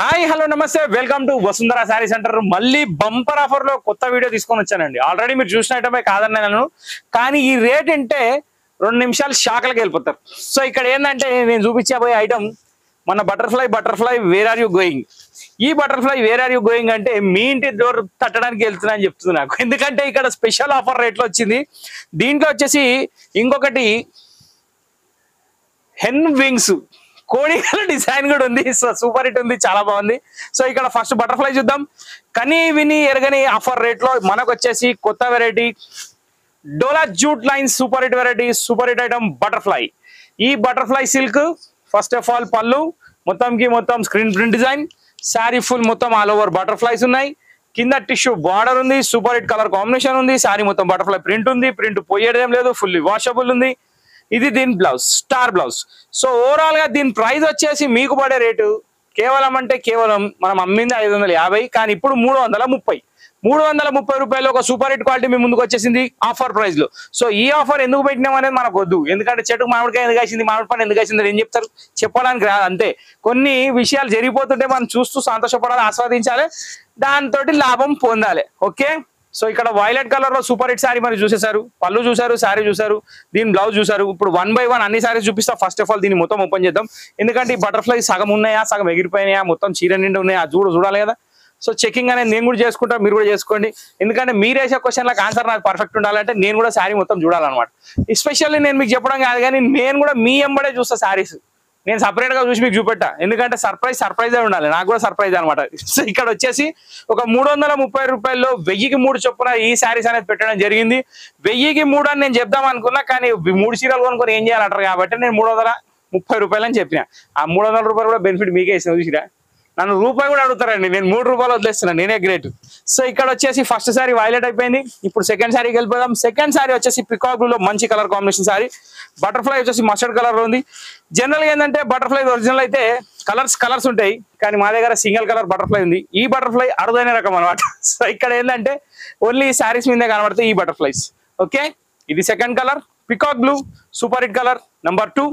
Hi hello నమస్తే welcome to Vasundhara sari centre. మళ్ళీ bumper offer లో కొత్త వీడియో తీసుకొని వచ్చానండి. ఆల్రెడీ మీరు చూసిన ఐటమే కాదన్నాను, కానీ ఈ రేట్ అంటే 2 నిమిషాలు షాక్లకి వెళ్ళిపోతారు. సో ఇక్కడ ఏంటంటే నేను చూపించబోయే ఐటమ్ మన butterfly where are you going. ఈ butterfly where are you going అంటే మీ ఇంటి డోర్ తట్టడానికి వెళ్తున్నా అని చెప్తుంది నాకు. ఎందుకంటే ఇక్కడ స్పెషల్ ఆఫర్ రేట్లో వచ్చింది. దీంట్లో వచ్చేసి ఇంకొకటి హెన్ వింగ్స్ కోడిగల డిజైన్ కూడా ఉంది. సో సూపర్ హిట్ ఉంది, చాలా బాగుంది. సో ఇక్కడ ఫస్ట్ బటర్ఫ్లై చూద్దాం. కనీ విని ఎరగని ఆఫర్ రేట్ లో మనకు వచ్చేసి కొత్త వెరైటీ డోలా jute line super hit variety, super hit item butterfly. ఈ butterfly silk first of all పళ్ళు మొత్తం screen print design, sari full మొత్తం ఆల్ ఓవర్ బటర్ఫ్లైస్ ఉన్నాయి. కింద టిష్యూ బార్డర్ ఉంది, సూపర్ హిట్ కలర్ కాంబినేషన్ ఉంది. శారీ మొత్తం బటర్ఫ్లై ప్రింట్ ఉంది, ప్రింట్ పోయేదేం లేదు, ఫుల్లీ వాషబుల్ ఉంది. ఇది దీని blouse, star blouse. So overall గా దీని ప్రైస్ వచ్చేసి మీకు పడే రేటు కేవలం మనం అమ్మింది 550, కానీ ఇప్పుడు 330 రూపాయలు ఒక సూపర్ హిట్ క్వాలిటీ మీ ముందుకు వచ్చేసింది ఆఫర్ ప్రైస్ లో. సో ఈ ఆఫర్ ఎందుకు పెట్టినాం అనేది మనకు వద్దు, ఎందుకంటే చెట్టుకు మామిడికాయ ఎందుకు వేసింది, మామిడి పండు ఎందుకు వేసింది ఏం చెప్తారు, చెప్పడానికి రాదు. అంతే, కొన్ని విషయాలు జరిగిపోతుంటే మనం చూస్తూ సంతోషపడాలి, ఆస్వాదించాలి, దాంతో లాభం పొందాలి. ఓకే, సో ఇక్కడ వైలెట్ కలర్ లో సూపర్ హిట్ శారీ మరి చూసేశారు, పళ్ళు చూసారు, శారీ చూసారు, దీని బ్లౌజ్ చూసారు. ఇప్పుడు 1 by 1 అన్ని శారీస్ చూపిస్తా. ఫస్ట్ ఆఫ్ ఆల్ దీన్ని మొత్తం ఓపెన్ చేద్దాం, ఎందుకంటే ఈ బటర్ఫ్లై సగం ఉన్నాయా, సగం ఎగిరిపోయినాయా, మొత్తం చీర నిండి ఉన్నాయా చూడాలి కదా. సో చెకింగ్ అనేది నేను కూడా చేసుకుంటా, మీరు కూడా చేసుకోండి. ఎందుకంటే మీరు వేసే క్వశ్చన్లకు ఆన్సర్ నాకు పర్ఫెక్ట్ ఉండాలంటే నేను కూడా శారీ మొత్తం చూడాలన్నమాట. ఎస్పెషల్లీ నేను మీకు చెప్పడం కాదు, కానీ నేను కూడా మీ ఎంబడే చూస్తా శారీస్. నేను సపరేట్ గా చూసి మీకు చూపెట్టా, ఎందుకంటే సర్ప్రైజ్ ఉండాలి, నాకు కూడా సర్ప్రైజ్ అనమాట. సో ఇక్కడ వచ్చేసి ఒక 330 రూపాయల్లో 1000కి 3 చొప్పున ఈ శారీస్ అనేది పెట్టడం జరిగింది. 1000కి 3 అని నేను చెప్దాం అనుకున్నా, కానీ 3 చీరలు కొనుక్కొని ఏం చేయాలంటారు కాబట్టి నేను 330 రూపాయలు అని చెప్పిన. ఆ 300 రూపాయలు కూడా బెనిఫిట్ మీకే ఇస్తాను. చూసిరా, నన్ను రూపాయి కూడా అడుగుతారండి, నేను 3 రూపాయలు వదిలేస్తున్నాను, నేనే గ్రేట్. సో ఇక్కడ వచ్చేసి ఫస్ట్ శారీ వైలెట్ అయిపోయింది. ఇప్పుడు సెకండ్ శారీకి వెళ్ళిపోదాం. సెకండ్ శారీ వచ్చేసి పికాక్ బ్లూ లో మంచి కలర్ కాంబినేషన్ శారీ. బటర్ఫ్లై వచ్చేసి మస్టర్డ్ కలర్ లో ఉంది. జనరల్ గా ఏంటంటే బటర్ఫ్లై ఒరిజినల్ అయితే కలర్స్ ఉంటాయి, కానీ మా దగ్గర సింగిల్ కలర్ బటర్ఫ్లై ఉంది. ఈ బటర్ఫ్లై అరుదైన రకం అనమాట. సో ఇక్కడ ఏంటంటే ఓన్లీ శారీస్ మీదే కనబడతాయి ఈ బటర్ఫ్లైస్. ఓకే, ఇది second colour peacock blue, super hit colour number 2.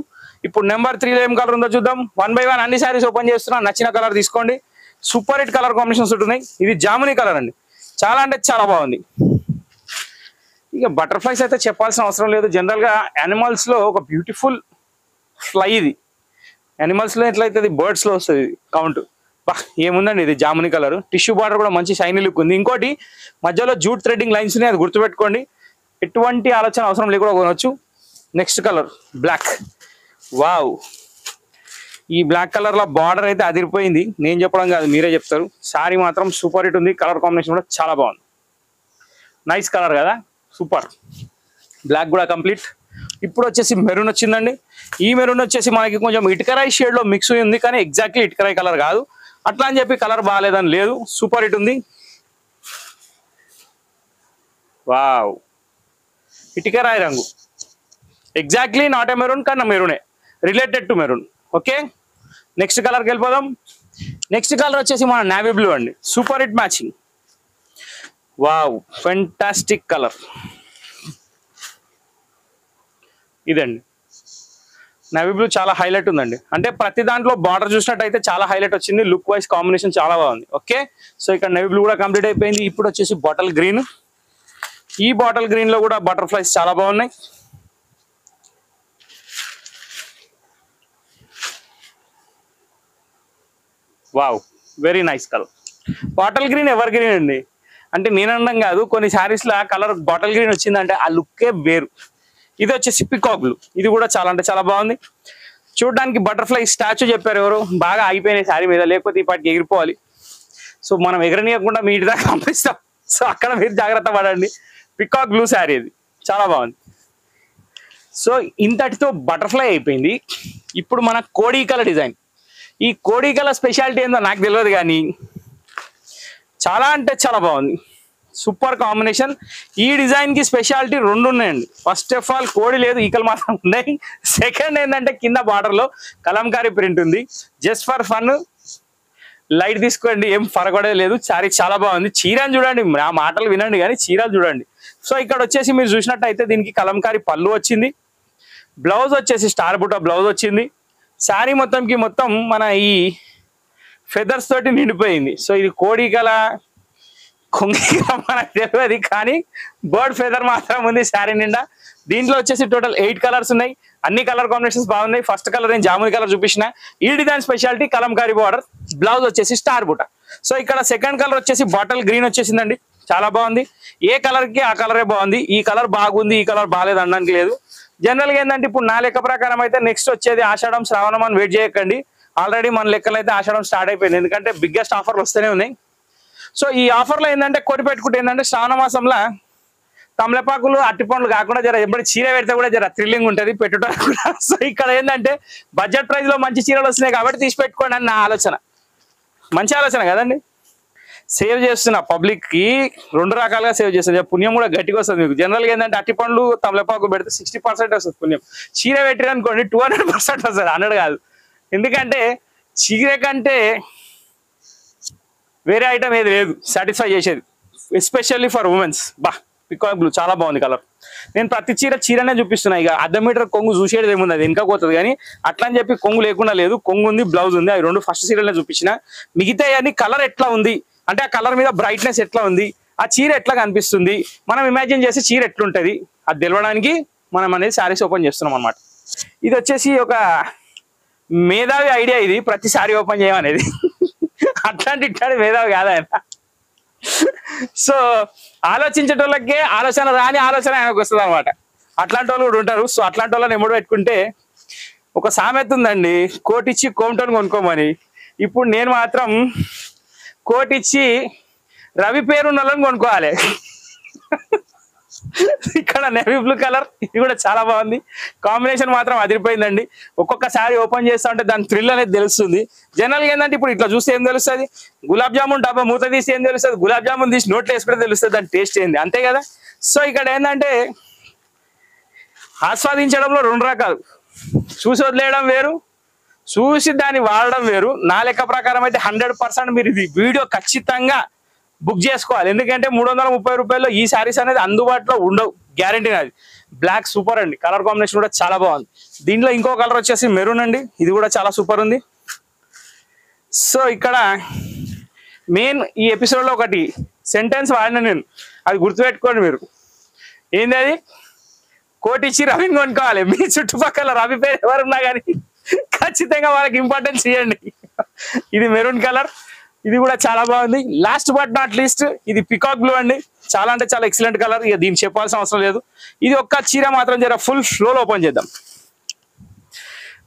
ఇప్పుడు నెంబర్ 3 లో ఏం కలర్ ఉందో చూద్దాం. 1 by 1 అన్ని శారీస్ ఓపెన్ చేస్తున్నా, నచ్చిన కలర్ తీసుకోండి. సూపర్ హిట్ కలర్ కాంబినేషన్స్ ఉంటున్నాయి. ఇది జామునీ కలర్ అండి, చాలా అంటే చాలా బాగుంది. ఇక బటర్ఫ్లైస్ అయితే చెప్పాల్సిన అవసరం లేదు. జనరల్ గా యానిమల్స్ లో ఒక బ్యూటిఫుల్ ఫ్లై ఇది. యానిమల్స్ లో ఎట్లయితే బర్డ్స్ లో వస్తుంది కౌంట్. ఏముందండి, ఇది జామునీ కలర్, టిష్యూ బార్డర్ కూడా మంచి షైనీ లుక్ ఉంది. ఇంకోటి మధ్యలో జూట్ థ్రెడ్డింగ్ లైన్స్ ఉన్నాయి, అది గుర్తుపెట్టుకోండి. ఎటువంటి ఆలోచన అవసరం లేకుండా కొనవచ్చు. Next colour black. వావ్, ఈ బ్లాక్ కలర్ లో బార్డర్ అయితే అదిరిపోయింది, నేను చెప్పడం కాదు మీరే చెప్తారు. శారీ మాత్రం సూపర్ హిట్ ఉంది, కలర్ కాంబినేషన్ కూడా చాలా బాగుంది. నైస్ కలర్ కదా, సూపర్. బ్లాక్ కూడా కంప్లీట్. ఇప్పుడు వచ్చేసి మెరూన్ వచ్చిందండి. ఈ మెరూన్ వచ్చేసి మనకి కొంచెం ఇటుకరాయి షేడ్ లో మిక్స్ ఉంది, కానీ ఎగ్జాక్ట్లీ ఇటుకరాయి కలర్ కాదు. అట్లా అని చెప్పి కలర్ బాగాలేదని లేదు, సూపర్ హిట్ ఉంది. వావ్, ఇటుకరాయి రంగు, ఎగ్జాక్ట్లీ నాట్ ఏ మెరూన్, కానీ మెరూనే, related to maroon. Okay, next కలర్కి వెళ్ళిపోదాం. నెక్స్ట్ కలర్ వచ్చేసి మన నేవీ బ్లూ అండి, super hit matching. Wow, fantastic colour ఇదండి. నేవీ బ్లూ చాలా హైలైట్ ఉందండి, అంటే ప్రతి దాంట్లో బార్డర్ చూసినట్టయితే చాలా హైలైట్ వచ్చింది. లుక్ వైజ్ కాంబినేషన్ చాలా బాగుంది. ఓకే, సో ఇక్కడ నేవీ బ్లూ కూడా కంప్లీట్ అయిపోయింది. ఇప్పుడు వచ్చేసి బాటిల్ గ్రీన్. ఈ బాటిల్ గ్రీన్ లో కూడా బటర్ఫ్లైస్ చాలా బాగున్నాయి. Wow, very nice colour. Bottle green ever green అండి, అంటే నేను అనడం కాదు, కొన్ని శారీస్ లా కలర్ బాటిల్ గ్రీన్ వచ్చిందంటే ఆ లుక్కే వేరు. ఇది వచ్చేసి పికాక్ బ్లూ, ఇది కూడా చాలా అంటే చాలా బాగుంది. చూడడానికి బటర్ఫ్లై స్టాచ్యూ చెప్పారు ఎవరు, బాగా ఆగిపోయినాయి శారీ మీద, లేకపోతే ఈ పాటికి ఎగిరిపోవాలి. సో మనం ఎగరనీయకుండా మీ ఇంటి దాకా పంపిస్తాం. సో అక్కడ మీరు జాగ్రత్త పడండి. పికాక్ బ్లూ శారీ ఇది చాలా బాగుంది. సో ఇంతటితో బటర్ఫ్లై అయిపోయింది. ఇప్పుడు మన కోడికల డిజైన్. ఈ కోడికల స్పెషాలిటీ ఏందో నాకు తెలియదు, కానీ చాలా అంటే చాలా బాగుంది, సూపర్ కాంబినేషన్. ఈ డిజైన్ కి స్పెషాలిటీ 2 ఉన్నాయండి. ఫస్ట్ ఆఫ్ ఆల్ కోడి లేదు, ఈకలు మాత్రం ఉన్నాయి. సెకండ్ ఏంటంటే కింద బార్డర్ లో కలంకారీ ప్రింట్ ఉంది. జస్ట్ ఫర్ ఫన్ లైట్ తీసుకోండి, ఏం ఫరకడేది లేదు. శారీ చాలా బాగుంది. చీరని చూడండి, ఆ మాటలు వినండి కానీ చీరలు చూడండి. సో ఇక్కడ వచ్చేసి మీరు చూసినట్టయితే దీనికి కలంకారీ పళ్ళు వచ్చింది. బ్లౌజ్ వచ్చేసి స్టార్ బుట్ట బ్లౌజ్ వచ్చింది. శారీ మొత్తం మన ఈ ఫెదర్స్ తోటి నిండిపోయింది. సో ఇది కోడికల కొంగికల మనకు తెలియదు, కానీ బర్డ్ ఫెదర్ మాత్రం ఉంది శారీ నిండా. దీంట్లో వచ్చేసి టోటల్ 8 కలర్స్ ఉన్నాయి. అన్ని కలర్ కాంబినేషన్స్ బాగున్నాయి. ఫస్ట్ కలర్ నేను జాముని కలర్ చూపించిన. ఈ design speciality Kalamkari border, blouse వచ్చేసి స్టార్ బుట్ట. సో ఇక్కడ సెకండ్ కలర్ వచ్చేసి బాటిల్ గ్రీన్ వచ్చేసిందండి, చాలా బాగుంది. ఏ కలర్ కి ఆ కలరే బాగుంది. ఈ కలర్ బాగుంది, ఈ కలర్ బాగాలేదు అనడానికి లేదు. జనరల్ గా ఏంటంటే ఇప్పుడు నా లెక్క ప్రకారం అయితే నెక్స్ట్ వచ్చేది ఆషాఢం శ్రావణం అని వెయిట్ చేయకండి. ఆల్రెడీ మన లెక్కలు అయితే ఆషాఢం స్టార్ట్ అయిపోయింది, ఎందుకంటే బిగ్గెస్ట్ ఆఫర్లు వస్తూనే ఉన్నాయి. సో ఈ ఆఫర్లో ఏంటంటే కొని పెట్టుకుంటే ఏంటంటే శ్రావణ మాసంలో తమలపాకులు అట్టిపండ్లు కాకుండా జర ఎప్పుడు చీర పెడితే కూడా జర థ్రిల్లింగ్ ఉంటుంది పెట్టుకోవడానికి కూడా. సో ఇక్కడ ఏంటంటే బడ్జెట్ ప్రైస్ లో మంచి చీరలు వస్తున్నాయి కాబట్టి తీసి పెట్టుకోండి అని నా ఆలోచన. మంచి ఆలోచన కదండి. సేవ్ చేస్తున్నా పబ్లిక్ కి, 2 రకాలుగా సేవ్ చేస్తుంది. పుణ్యం కూడా గట్టిగా వస్తుంది మీకు. జనరల్ గా ఏంటంటే అట్టిపండ్లు తమలపాకు పెడితే 60% వస్తుంది పుణ్యం. చీర పెట్టిన అనుకోండి 200% వస్తుంది, 100 కాదు. ఎందుకంటే చీర కంటే వేరే ఐటమ్ ఏది లేదు సాటిస్ఫై చేసేది, especially for women's. Peacock blue చాలా బాగుంది కలర్. నేను ప్రతి చీరనే చూపిస్తున్నా. ఇక అర్ధ మీటర్ కొంగు చూసేది ఏముంది, అది వెనక పోతుంది. కానీ అట్లా అని చెప్పి కొంగు లేకుండా లేదు, కొంగు ఉంది, బ్లౌజ్ ఉంది. అవి 2 ఫస్ట్ చీరలనే చూపించిన. మిగతా అన్ని కలర్ ఎట్లా ఉంది అంటే ఆ కలర్ మీద బ్రైట్నెస్ ఎట్లా ఉంది, ఆ చీర ఎట్లా కనిపిస్తుంది, మనం ఇమాజిన్ చేసి చీర ఎట్లుంటది అది తెలవడానికి మనం అనేది శారీస్ ఓపెన్ చేస్తున్నాం అనమాట. ఇది వచ్చేసి ఒక మేధావి ఐడియా, ఇది ప్రతి శారీ ఓపెన్ చేయమనేది. అట్లాంటి ఇట్లాంటి మేధావి కాదు ఆయన. సో ఆలోచించేటోళ్ళకే ఆలోచన రాని ఆలోచన ఆయనకు వస్తుంది అనమాట. అట్లాంటి వాళ్ళు కూడా ఉంటారు. సో అట్లాంటి వాళ్ళని ఎమ్మడి పెట్టుకుంటే ఒక సామెత ఉందండి, కోటిచ్చి కోమటోని కొనుక్కోమని. ఇప్పుడు నేను మాత్రం కోటిచ్చి రవి పేరున్న వాళ్ళని కొనుక్కోవాలి. ఇక్కడ నేవీ బ్లూ కలర్, ఇది కూడా చాలా బాగుంది. కాంబినేషన్ మాత్రం అదిరిపోయిందండి. ఒక్కొక్క శారీ ఓపెన్ చేస్తా ఉంటే దాని థ్రిల్ అనేది తెలుస్తుంది. జనరల్గా ఏంటంటే ఇప్పుడు ఇట్లా చూస్తే ఏం తెలుస్తుంది, గులాబ్ జామున్ డబ్బా మూత తీసి ఏం తెలుస్తుంది, గులాబ్ జామున్ తీసి నోట్లో వేసుకుంటే తెలుస్తుంది దాని టేస్ట్ ఏంది, అంతే కదా. సో ఇక్కడ ఏంటంటే ఆస్వాదించడంలో 2 రకాలు, చూసి వదిలేయడం వేరు, చూసి దాన్ని వాడడం వేరు. నా లెక్క ప్రకారం అయితే 100% మీరు ఇది వీడియో ఖచ్చితంగా బుక్ చేసుకోవాలి. ఎందుకంటే 330 రూపాయల్లో ఈ శారీస్ అనేది అందుబాటులో ఉండవు, గ్యారంటీ నాది. బ్లాక్ సూపర్ అండి, కలర్ కాంబినేషన్ కూడా చాలా బాగుంది. దీంట్లో ఇంకో కలర్ వచ్చేసి మెరూన్ అండి, ఇది కూడా చాలా సూపర్ ఉంది. సో ఇక్కడ మెయిన్ ఈ ఎపిసోడ్లో ఒకటి సెంటెన్స్ వాడిన నేను, అది గుర్తుపెట్టుకోండి మీరు. ఏంది అది, కోటిచ్చి రవిని కొనుక్కోవాలి. మీ చుట్టుపక్కల రవి పేరు ఎవరున్నా కానీ ఖచ్చితంగా వాళ్ళకి ఇంపార్టెన్స్ ఇవ్వండి. ఇది మెరూన్ కలర్, ఇది కూడా చాలా బాగుంది. లాస్ట్ బట్ నాట్ లీస్ట్ ఇది పికాక్ బ్లూ అండి, చాలా అంటే చాలా ఎక్సలెంట్ కలర్. ఇక దీన్ని చెప్పాల్సిన అవసరం లేదు. ఇది ఒక్క చీర మాత్రం జర ఫుల్ ఫ్లోలో ఓపెన్ చేద్దాం.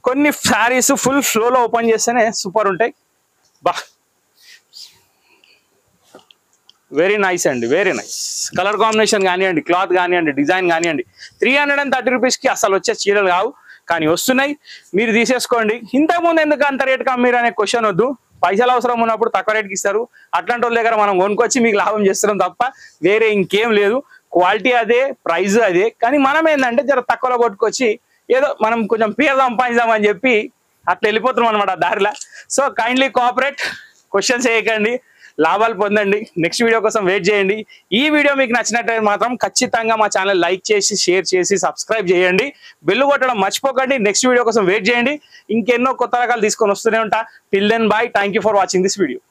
కొన్ని శారీస్ ఫుల్ ఫ్లోలో ఓపెన్ చేస్తేనే సూపర్ ఉంటాయి. వెరీ నైస్ అండి, వెరీ నైస్. కలర్ కాంబినేషన్ కానివ్వండి, క్లాత్ కానివ్వండి, డిజైన్ కానివ్వండి. 330 రూపీస్కి అసలు వచ్చే చీరలు కావు, కానీ వస్తున్నాయి, మీరు తీసేసుకోండి. ఇంతకుముందు ఎందుకు అంత రేట్ కమ్మిరు అనే క్వశ్చన్ వద్దు. పైసలు అవసరం ఉన్నప్పుడు తక్కువ రేట్కి ఇస్తారు. అట్లాంటి వాళ్ళ దగ్గర మనం కొనుక్కొచ్చి మీకు లాభం చేస్తున్నాం తప్ప వేరే ఇంకేం లేదు. క్వాలిటీ అదే, ప్రైస్ అదే, కానీ మనం ఏంటంటే జర తక్కువలో కొట్టుకొచ్చి ఏదో మనం కొంచెం పేరు సంపాదించామని చెప్పి అట్లా వెళ్ళిపోతున్నాం అనమాట దారిలో. సో కైండ్లీ కోఆపరేట్, క్వశ్చన్స్ వేయకండి, లాభాలు పొందండి. నెక్స్ట్ వీడియో కోసం వెయిట్ చేయండి. ఈ వీడియో మీకు నచ్చినట్లయితే మాత్రం ఖచ్చితంగా మా ఛానల్ లైక్ చేసి, షేర్ చేసి, సబ్స్క్రైబ్ చేయండి. బెల్ కొట్టడం మర్చిపోకండి. నెక్స్ట్ వీడియో కోసం వెయిట్ చేయండి. ఇంకెన్నో కొత్త రకాలు తీసుకొని వస్తూనే ఉంటా. Till then bye, thank you for watching this video.